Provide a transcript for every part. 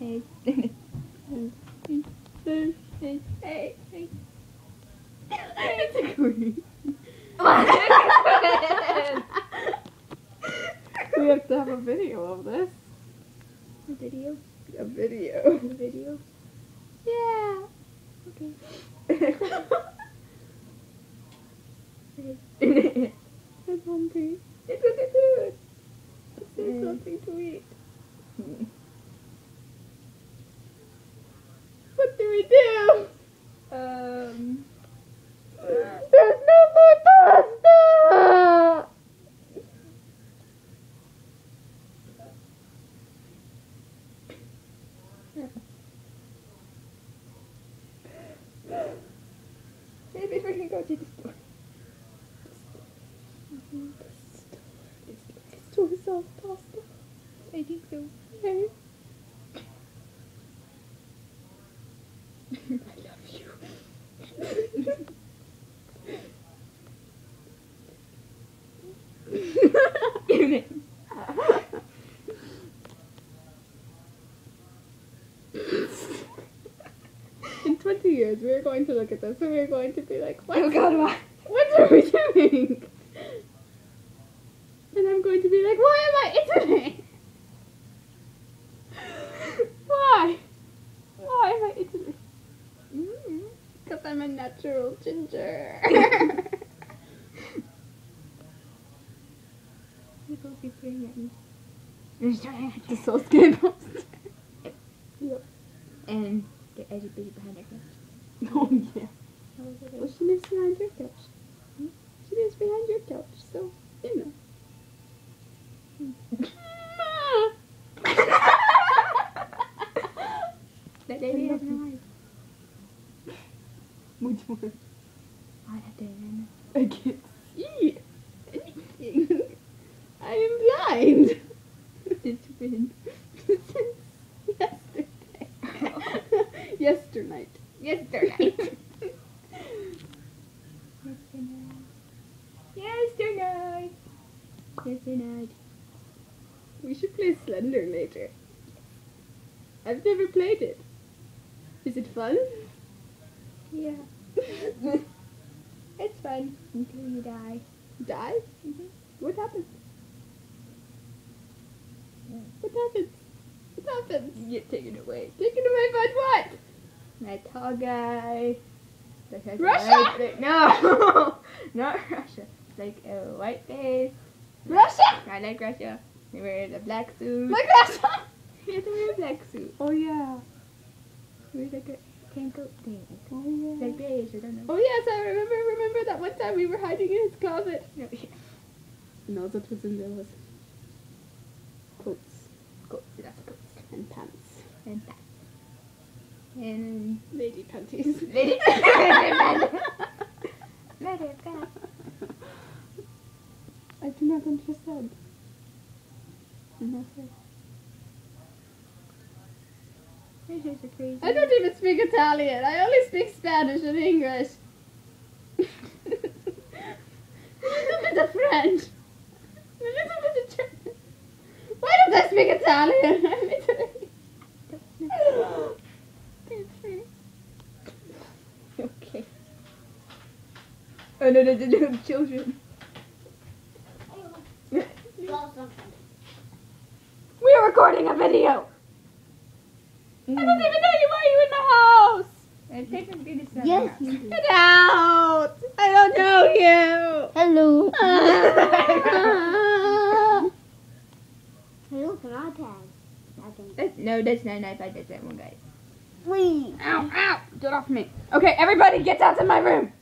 Hey. Hey. It's a queen. We have to have a video of this. A video? A video. A video? Yeah. Okay. I'm hungry. It's okay, food. Let's do something to eat. What do we do? There's no more pasta! Maybe we can go to the store. The store sells pasta. I think so. Okay. I love you. In 20 years, we're going to look at this and we're going to be like, what? Oh God, why? What are we doing? And I'm going to be like, why am I eating? Why? Why am I eating? Because I'm a natural ginger. People keep staring at me. The sauce game poster. Yep. And get educated behind their couch. Oh yeah. How was it? Well, she lives behind your couch. She lives behind your couch, so you know. That baby has no eyes. Which one? I have to remember. I can't see anything. I am blind. It's been Since yesterday. Yesternight. yesterday. Yesterday. We should play Slender later. I've never played it. Is it fun? Yeah. It's fun until you die. Die? What happens? What happens? What happens? You get taken away. Taken away by what? That tall guy. That has a Russia? white face. No, not Russia. Like a white face. Russia? I like Russia. He wears a black suit. Like Russia? He has to wear a black suit. Oh yeah. He wears like a tank coat thing. Oh yeah. Like beige, I don't know. Oh yes, I remember that one time we were hiding in his closet. No, yeah. No, that was in those coats Coats, that's coats. and pants. And that. And Lady panties. lady. Matter of fact. I do not understand. No, sir. This is a crazy. I don't even speak Italian. I only speak Spanish and English. A little bit of French. A little bit of German. Why don't I speak Italian? I'm Italian. Okay. Oh no, no, children. We are recording a video. I don't even know you. Why are you in my house? And technically this is not Yes, my house. you do. Get out. I don't know you. Hello. Ah. Hello, karate. No, that's not a knife. I did that one, guys. Please. Ow, ow. Get off me. Okay, everybody get out of my room.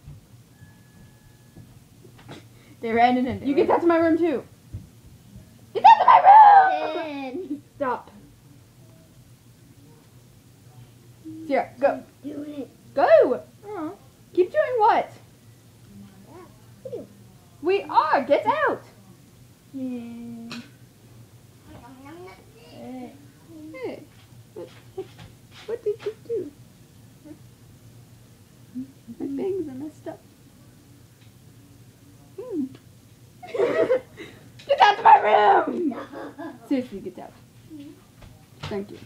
They ran in and You get out of my room too. Get out of my room. Stop. Sierra, go. Do it. Go. Keep doing what? We are. Get out. Yeah. Hey. What did you do? My bangs are messed up. Get out of my room! Seriously, get out. Thank you.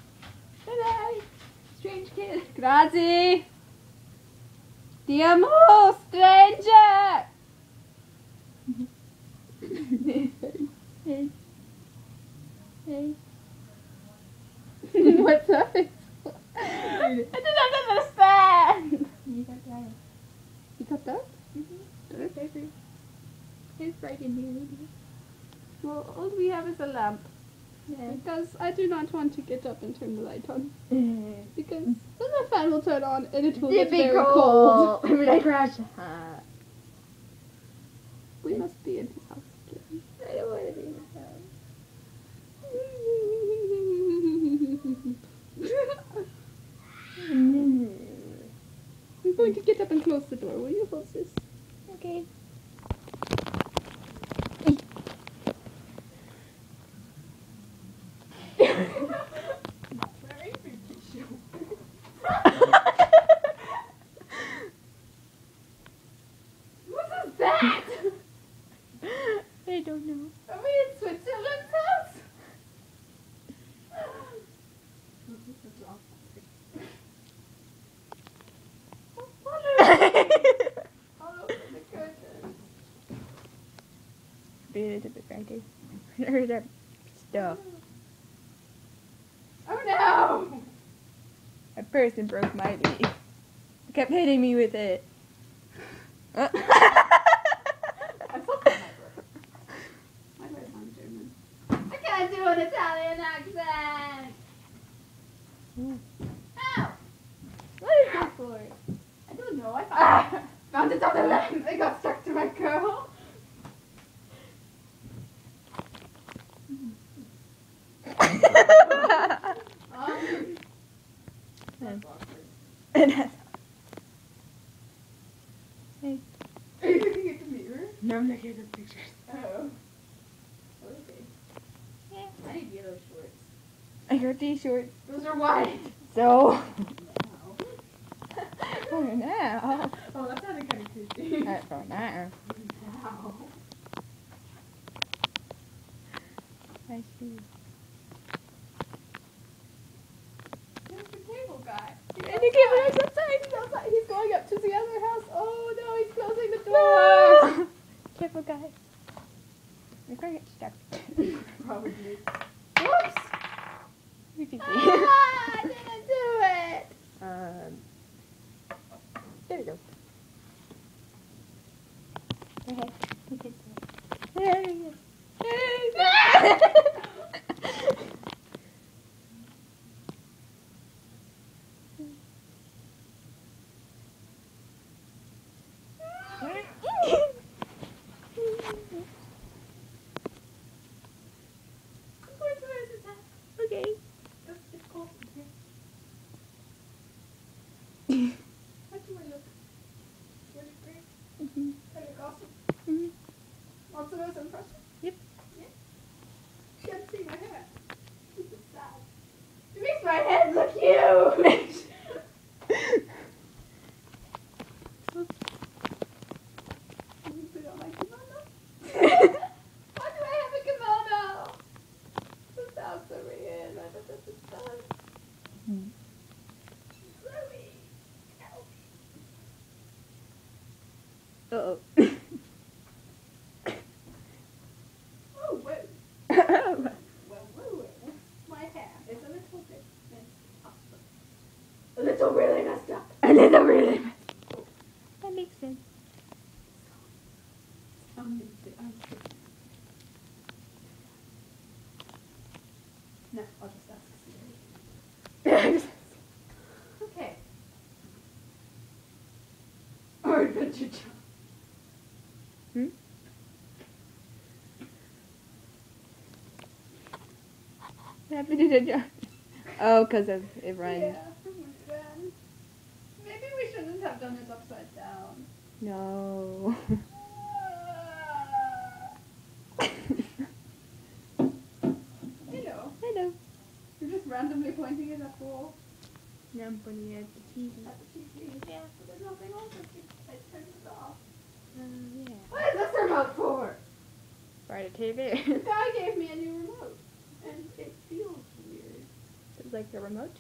Hello. Strange kid. Grazie. Ti amo, stranger. Hey. Hey. What's up? I don't understand. You got tired. You got that? It's bright in here. Well, all we have is a lamp. Yeah. Because I do not want to get up and turn the light on. Because then the fan will turn on and it will get very cold. I'm like Russia. We must be in his house again. I don't want to be in the I'm going to get up and close the door. Will you hold this? Okay. What is that? I don't know. Are we in Switzerland's house? All over the curtain. Be a little bit right there. Stuff. Oh no! A person broke my leaf. Kept hitting me with it. I thought that might work. Why do I sound German? I can't do an Italian accent! Ow! What is that for? I don't know. I found it on the lens. It got stuck to my curl. That's awkward. Hey. Are you looking at the mirror? No, I'm looking at the pictures. Oh. Okay. Yeah. I need yellow shorts. I got these shorts. Those are white. So. No. For now. Oh, that sounded kind of creepy. For now. Wow. I see. There's the cable guy. And the cable guy's outside. He's outside. He's going up to the other house. Oh no, he's closing the door. No! Careful, guys. We're going to get stuck. Probably. Whoops. We can see. Ah, I didn't do it. There we go. Okay. There we go. Okay. It's cold in here. How do I look? Really great. Mhm. I look awesome. Mhm. Also, those impression? Yep. Yeah. You can't see my hair. This is sad. It makes my head look huge. Can you put on my kimono? Why do I have a kimono? The sounds so weird. I bet this is fun. Hmm. Chloe, help. Uh-oh. Oh, whoa. Oh. Well, whoa. My hair is a little bit messed up. A little really messed up. A little really. That makes sense. No, I'll just ask Siri. Okay. Or Adventure Time. Hmm? What happened to the jar? Oh, because of it runs. Yeah, then. Maybe we shouldn't have done it upside down. No. Hello. Hello. You're just randomly pointing it at the wall. Now I'm pointing at the TV. At the TV. Yeah. But there's nothing on it. I turned it off. Yeah. What is this remote for? For the The TV. guy gave me a new remote. And it feels weird. It's like the remote.